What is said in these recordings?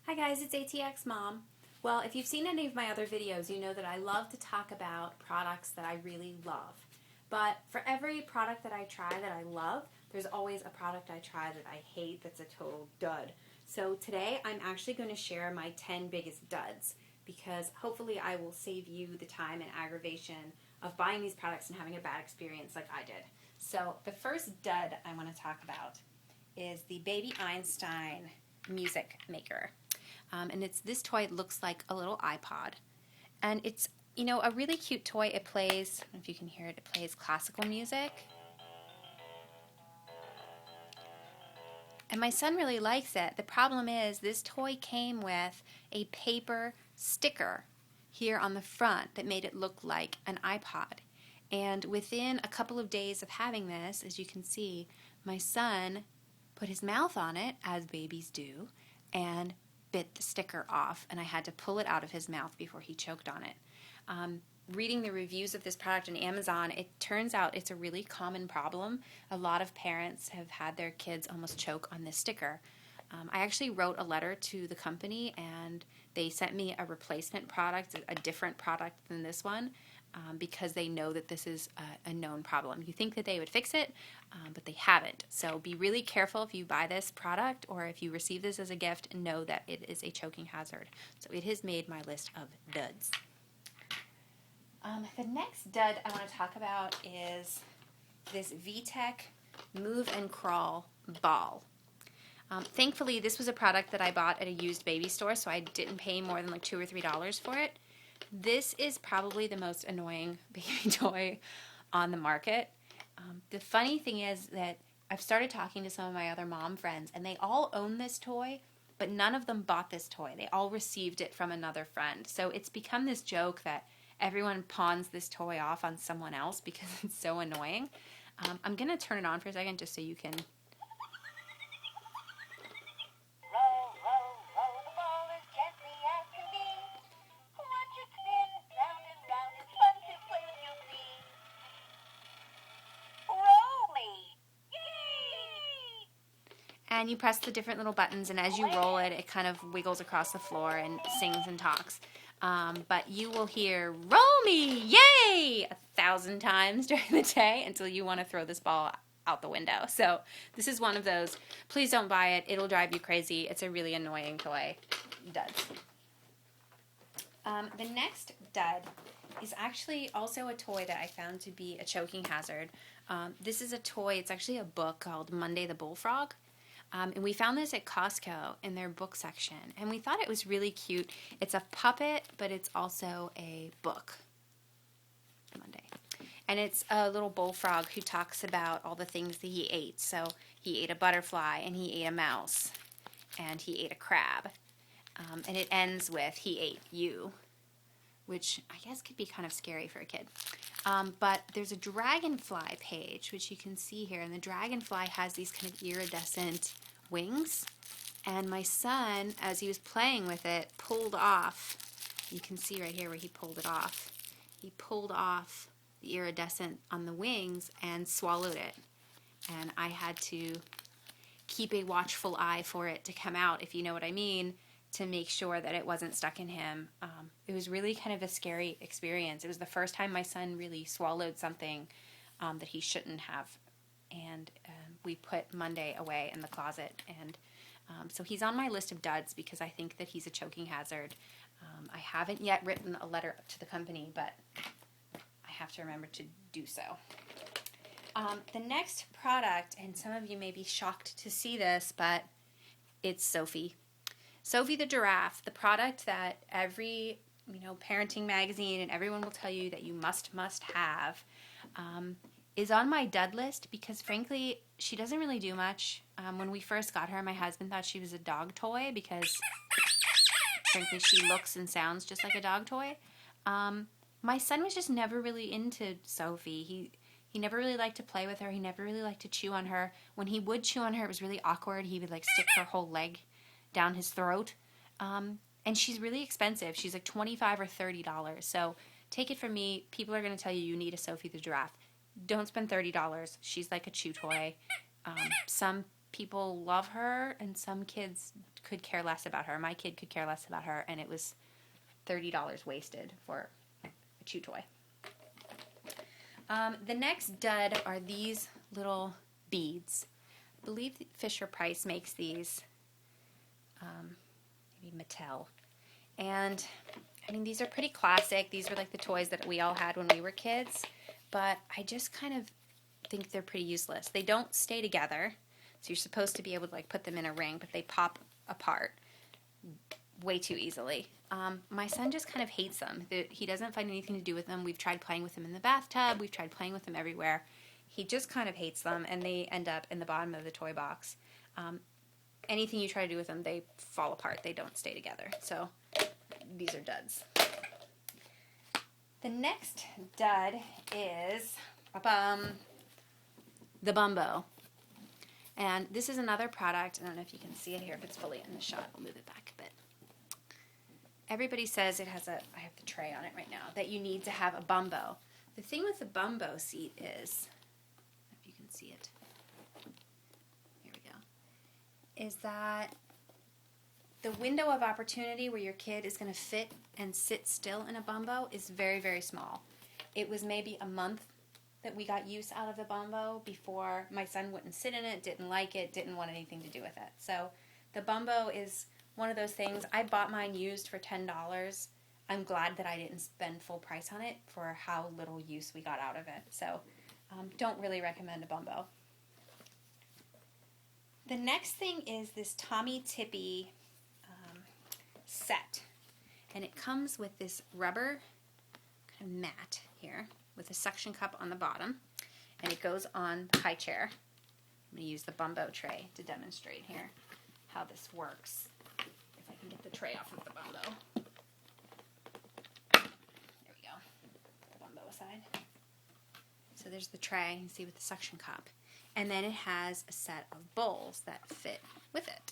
Hi guys, it's ATX Mom. Well, if you've seen any of my other videos, you know that I love to talk about products that I really love. But for every product that I try that I love, there's always a product I try that I hate that's a total dud. So today I'm actually going to share my 10 biggest duds because hopefully I will save you the time and aggravation of buying these products and having a bad experience like I did. So the first dud I want to talk about is the Baby Einstein music maker. And this toy looks like a little iPod. And it's, a really cute toy. It plays, I don't know if you can hear it, it plays classical music. And my son really likes it. The problem is this toy came with a paper sticker here on the front that made it look like an iPod. And within a couple of days of having this, as you can see, my son put his mouth on it, as babies do, and bit the sticker off, and I had to pull it out of his mouth before he choked on it. Reading the reviews of this product on Amazon, it turns out it's a really common problem. A lot of parents have had their kids almost choke on this sticker. I actually wrote a letter to the company, and they sent me a replacement product, a different product than this one, because they know that this is a known problem. You think that they would fix it, but they haven't. So be really careful if you buy this product or if you receive this as a gift, and know that it is a choking hazard. So it has made my list of duds. The next dud I want to talk about is this VTech Move and Crawl ball. Thankfully, this was a product that I bought at a used baby store, so I didn't pay more than like $2 or $3 for it. This is probably the most annoying baby toy on the market. The funny thing is that I've started talking to some of my other mom friends, and they all own this toy, but none of them bought this toy. They all received it from another friend. So it's become this joke that everyone pawns this toy off on someone else because it's so annoying. I'm going to turn it on for a second just so you can... And you press the different little buttons, and as you roll it, it kind of wiggles across the floor and sings and talks. But you will hear, "Roll me, yay!" 1,000 times during the day until you want to throw this ball out the window. So this is one of those, please don't buy it. It'll drive you crazy. It's a really annoying toy. Duds. The next dud is actually also a toy that I found to be a choking hazard. This is a toy, it's actually a book called Monday the Bullfrog. And we found this at Costco in their book section, and we thought it was really cute. It's a puppet, but it's also a book. Monday. And it's a little bullfrog who talks about all the things that he ate. So he ate a butterfly, and he ate a mouse, and he ate a crab. And it ends with, he ate you, which I guess could be kind of scary for a kid. But there's a dragonfly page, which you can see here, and the dragonfly has these kind of iridescent wings, and my son, as he was playing with it, pulled off, you can see right here where he pulled it off, he pulled off the iridescent on the wings and swallowed it, and I had to keep a watchful eye for it to come out, if you know what I mean, to make sure that it wasn't stuck in him. It was really kind of a scary experience. It was the first time my son really swallowed something that he shouldn't have. And we put Monday away in the closet. And so he's on my list of duds because I think that he's a choking hazard. I haven't yet written a letter to the company, but I have to remember to do so. The next product, and some of you may be shocked to see this, but it's Sophie. Sophie the Giraffe, the product that every parenting magazine and everyone will tell you that you must have, is on my dud list because frankly she doesn't really do much. When we first got her, my husband thought she was a dog toy because frankly she looks and sounds just like a dog toy. My son was just never really into Sophie. He never really liked to play with her. He never really liked to chew on her. When he would chew on her, it was really awkward. He would stick her whole leg down his throat. And she's really expensive. She's like $25 or $30. So take it from me, people are going to tell you need a Sophie the Giraffe. Don't spend $30. She's like a chew toy. Some people love her and some kids could care less about her. My kid could care less about her, and it was $30 wasted for a chew toy. The next dud are these little beads. I believe Fisher-Price makes these, maybe Mattel. And, I mean, these are pretty classic. These were like the toys that we all had when we were kids. But I just kind of think they're pretty useless. They don't stay together. So you're supposed to be able to like put them in a ring, but they pop apart way too easily. My son just kind of hates them. He doesn't find anything to do with them. We've tried playing with them in the bathtub. We've tried playing with them everywhere. He just kind of hates them, and they end up in the bottom of the toy box. Anything you try to do with them, they fall apart. They don't stay together. So these are duds. The next dud is the Bumbo. And this is another product. I don't know if you can see it here, if it's fully in the shot. I'll move it back a bit. Everybody says it has I have the tray on it right now, that you need to have a Bumbo. The thing with the Bumbo seat is, I don't know if you can see it. Here we go. Is that the window of opportunity where your kid is going to fit and sit still in a Bumbo is very, very small. It was maybe a month that we got use out of the Bumbo before my son wouldn't sit in it, didn't like it, didn't want anything to do with it. So the Bumbo is one of those things. I bought mine used for $10. I'm glad that I didn't spend full price on it for how little use we got out of it. So don't really recommend a Bumbo. The next thing is this Tommy Tippy set. And it comes with this rubber kind of mat here with a suction cup on the bottom. And it goes on the high chair. I'm going to use the Bumbo tray to demonstrate here how this works. If I can get the tray off of the Bumbo. There we go. Put the Bumbo aside. So there's the tray, you see, with the suction cup. And then it has a set of bowls that fit with it,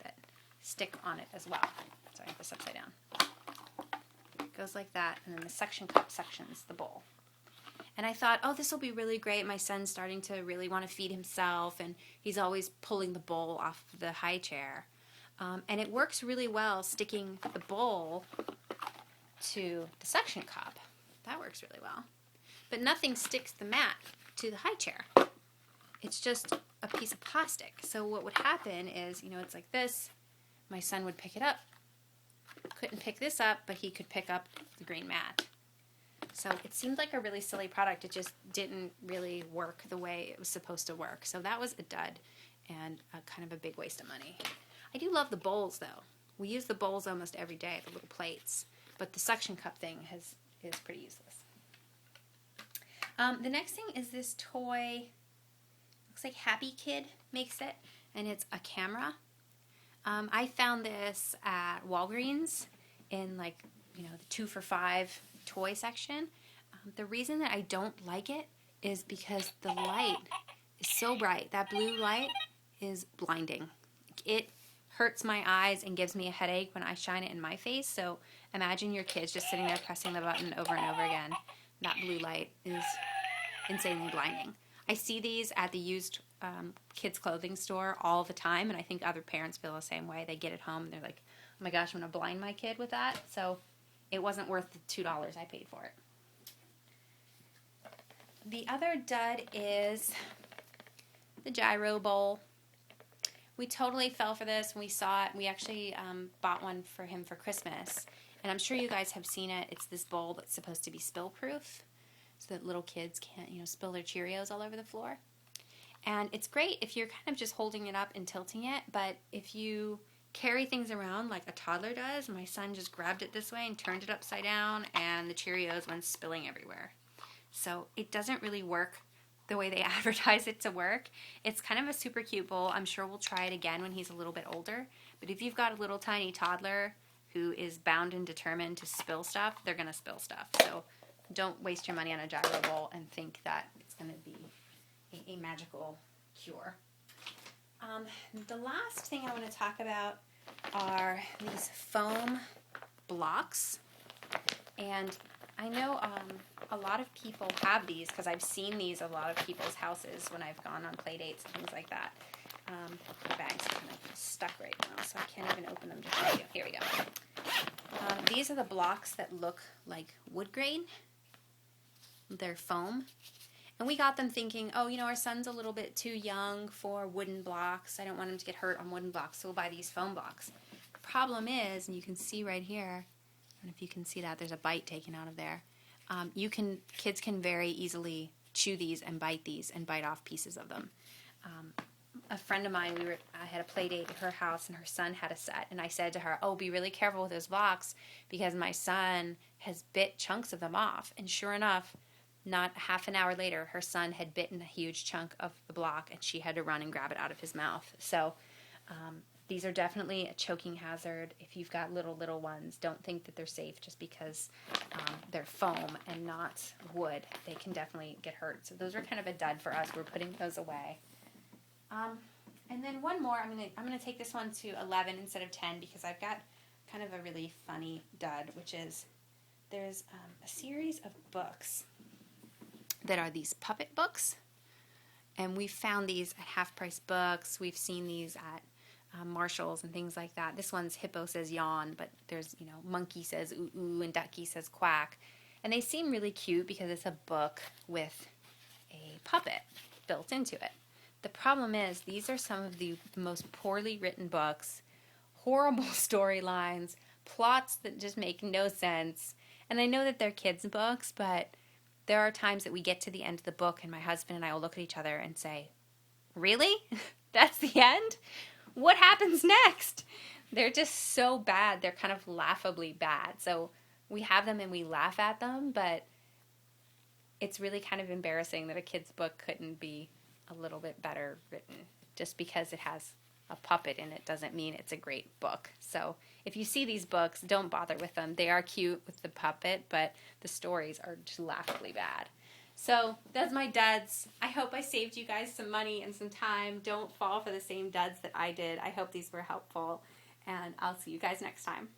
that stick on it as well. Sorry, I have this upside down. It goes like that, and then the suction cup sections the bowl. And I thought, oh, this will be really great. My son's starting to really want to feed himself, and he's always pulling the bowl off the high chair. And it works really well sticking the bowl to the suction cup. That works really well. But nothing sticks the mat to the high chair. It's just a piece of plastic. So what would happen is, it's like this. My son would pick it up. Couldn't pick this up, but he could pick up the green mat. So it seemed like a really silly product. It just didn't really work the way it was supposed to work. So that was a dud and kind of a big waste of money. I do love the bowls, though. We use the bowls almost every day, the little plates. But the suction cup thing is pretty useless. The next thing is this toy. Looks like Happy Kid makes it, and it's a camera. I found this at Walgreens in the 2-for-$5 toy section. The reason that I don't like it is because the light is so bright. That blue light is blinding. It hurts my eyes and gives me a headache when I shine it in my face. So imagine your kids just sitting there pressing the button over and over again. That blue light is insanely blinding. I see these at the used kids clothing store all the time, and I think other parents feel the same way. They get it home and they're like, oh my gosh, I'm going to blind my kid with that. So it wasn't worth the $2 I paid for it. The other dud is the Gyro bowl. We totally fell for this when we saw it. We actually bought one for him for Christmas, and I'm sure you guys have seen it. It's this bowl that's supposed to be spill-proof so that little kids can't, spill their Cheerios all over the floor. And it's great if you're kind of just holding it up and tilting it, but if you carry things around like a toddler does, my son just grabbed it this way and turned it upside down, and the Cheerios went spilling everywhere. So it doesn't really work the way they advertise it to work. It's kind of a super cute bowl. I'm sure we'll try it again when he's a little bit older. But if you've got a little tiny toddler who is bound and determined to spill stuff, they're going to spill stuff. So don't waste your money on a Gyro bowl and think that it's going to be a magical cure. The last thing I want to talk about are these foam blocks. And I know a lot of people have these because I've seen these at a lot of people's houses when I've gone on play dates and things like that. The bag's kind of stuck right now, so I can't even open them to show you. Here we go. These are the blocks that look like wood grain. They're foam. And we got them thinking, oh, our son's a little bit too young for wooden blocks. I don't want him to get hurt on wooden blocks, so we'll buy these foam blocks. The problem is, and you can see right here, I don't know if you can see that, there's a bite taken out of there. Kids can very easily chew these and bite off pieces of them. A friend of mine, I had a play date at her house, and her son had a set, and I said to her, oh, be really careful with those blocks, because my son has bit chunks of them off. And sure enough, not half an hour later, her son had bitten a huge chunk of the block, and she had to run and grab it out of his mouth. So these are definitely a choking hazard. If you've got little ones, don't think that they're safe just because they're foam and not wood. They can definitely get hurt. So those are kind of a dud for us. We're putting those away. And then one more. I'm gonna take this one to 11 instead of 10 because I've got kind of a really funny dud, which is there's a series of books that are these puppet books, and we've found these at half-price books. We've seen these at Marshall's and things like that. This one's Hippo Says Yawn, but there's Monkey Says Ooh Ooh and Ducky Says Quack, and they seem really cute because it's a book with a puppet built into it. The problem is these are some of the most poorly written books, horrible storylines, plots that just make no sense. And I know that they're kids' books, but there are times that we get to the end of the book and my husband and I will look at each other and say, really? That's the end? What happens next? They're just so bad. They're kind of laughably bad. So we have them and we laugh at them, but it's really kind of embarrassing that a kid's book couldn't be a little bit better written. Just because it has a puppet in it doesn't mean it's a great book. So if you see these books, don't bother with them. They are cute with the puppet, but the stories are just laughably bad. So that's my duds. I hope I saved you guys some money and some time. Don't fall for the same duds that I did. I hope these were helpful, and I'll see you guys next time.